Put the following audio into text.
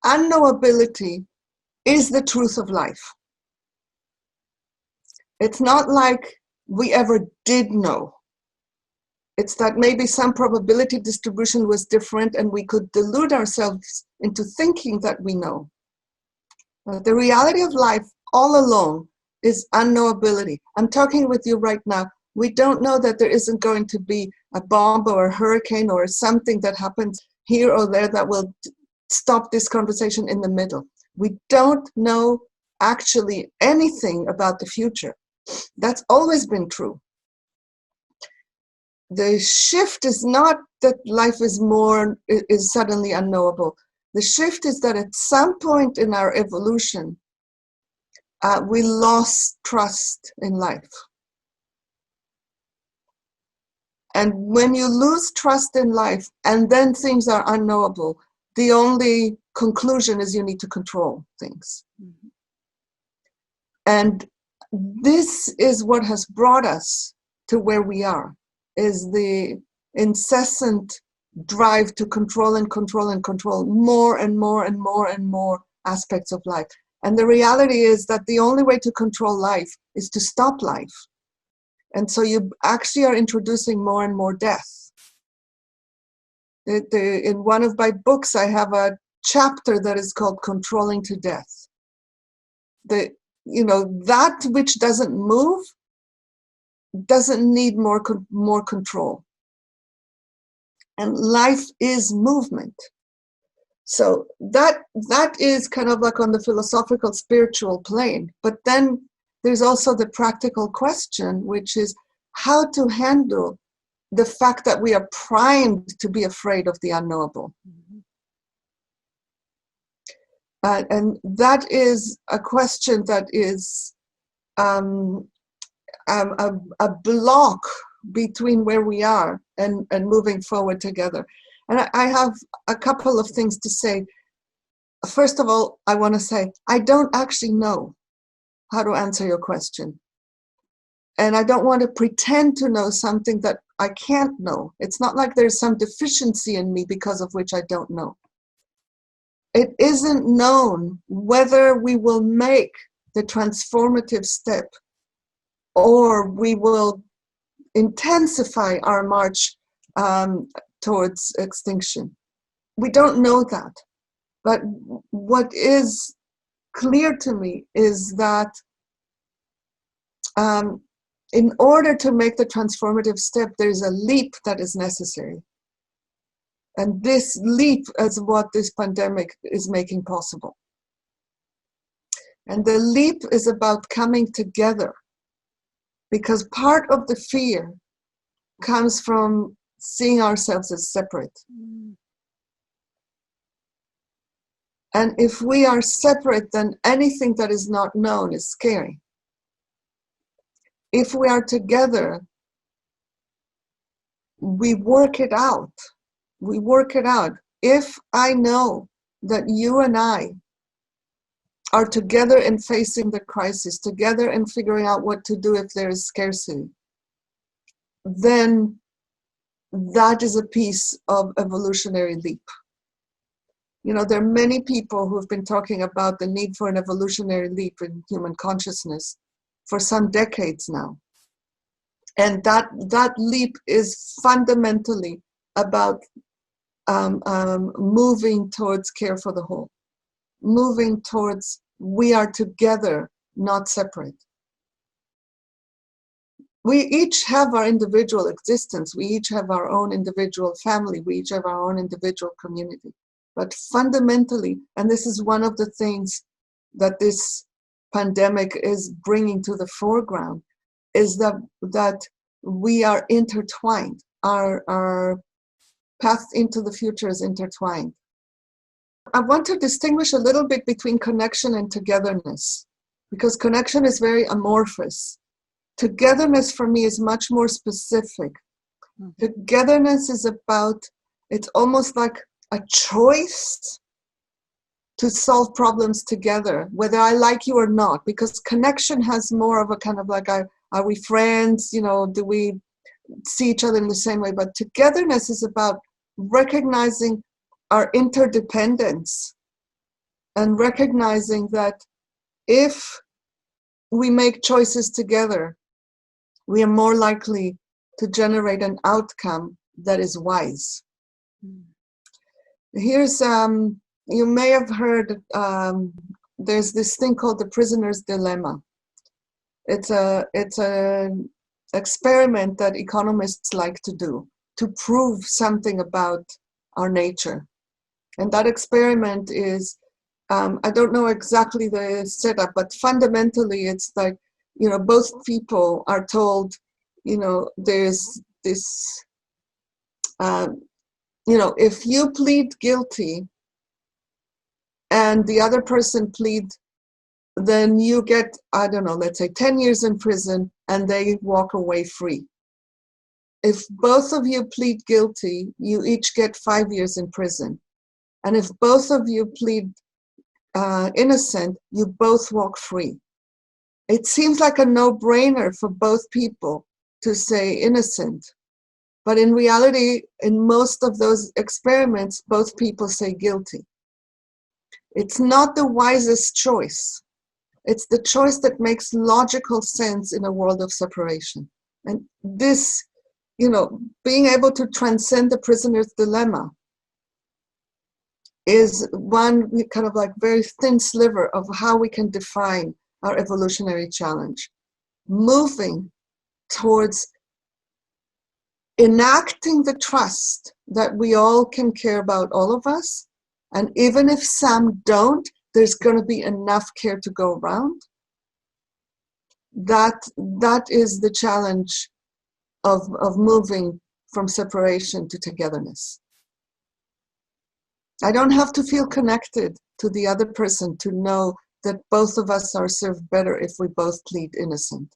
unknowability is the truth of life. It's not like we ever did know. It's that maybe some probability distribution was different and we could delude ourselves into thinking that we know. The reality of life all along is unknowability. I'm talking with you right now. We don't know that there isn't going to be a bomb or a hurricane or something that happens here or there that will stop this conversation in the middle. We don't know actually anything about the future. That's always been true. The shift is not that life is suddenly unknowable. The shift is that at some point in our evolution, we lost trust in life. And when you lose trust in life and then things are unknowable, the only conclusion is you need to control things. Mm-hmm. And this is what has brought us to where we are, is the incessant drive to control and control and control more and more and more and more aspects of life. And the reality is that the only way to control life is to stop life. And so you actually are introducing more and more death. In one of my books, I have a chapter that is called Controlling to Death. That which doesn't move doesn't need more control. And life is movement. So that is kind of like on the philosophical, spiritual plane. But then there's also the practical question, which is how to handle the fact that we are primed to be afraid of the unknowable. Mm-hmm. And that is a question that is a block between where we are and moving forward together. And I have a couple of things to say. First of all, I want to say, I don't actually know how to answer your question. And I don't want to pretend to know something that I can't know. It's not like there's some deficiency in me because of which I don't know. It isn't known whether we will make the transformative step or we will intensify our march towards extinction. We don't know that. But what is clear to me is that in order to make the transformative step, there's a leap that is necessary. And this leap is what this pandemic is making possible. And the leap is about coming together, because part of the fear comes from seeing ourselves as separate. And if we are separate, then anything that is not known is scary. If we are together, we work it out. We work it out. If I know that you and I are together in facing the crisis, together in figuring out what to do if there is scarcity, then that is a piece of evolutionary leap. There are many people who have been talking about the need for an evolutionary leap in human consciousness for some decades now. And that leap is fundamentally about moving towards care for the whole, moving towards we are together, not separate. We each have our individual existence. We each have our own individual family. We each have our own individual community. But fundamentally, and this is one of the things that this pandemic is bringing to the foreground, is that we are intertwined. Our path into the future is intertwined. I want to distinguish a little bit between connection and togetherness, because connection is very amorphous. Togetherness for me is much more specific. Mm-hmm. Togetherness is about, it's almost like a choice to solve problems together, whether I like you or not, because connection has more of a kind of like, are we friends? Do we see each other in the same way? But togetherness is about recognizing our interdependence and recognizing that if we make choices together, we are more likely to generate an outcome that is wise. Here's, you may have heard, there's this thing called the prisoner's dilemma. It's an experiment that economists like to do to prove something about our nature. And that experiment is, I don't know exactly the setup, but fundamentally it's like, you know, both people are told, you know, there's this, you know, if you plead guilty and the other person plead, then you get, I don't know, let's say 10 years in prison and they walk away free. If both of you plead guilty, you each get 5 years in prison. And if both of you plead innocent, you both walk free. It seems like a no-brainer for both people to say innocent. But in reality, in most of those experiments, both people say guilty. It's not the wisest choice. It's the choice that makes logical sense in a world of separation. And this, you know, being able to transcend the prisoner's dilemma is one kind of like very thin sliver of how we can define our evolutionary challenge. Moving towards enacting the trust that we all can care about all of us, and even if some don't, there's going to be enough care to go around. That is the challenge of moving from separation to togetherness. I don't have to feel connected to the other person to know that both of us are served better if we both plead innocent.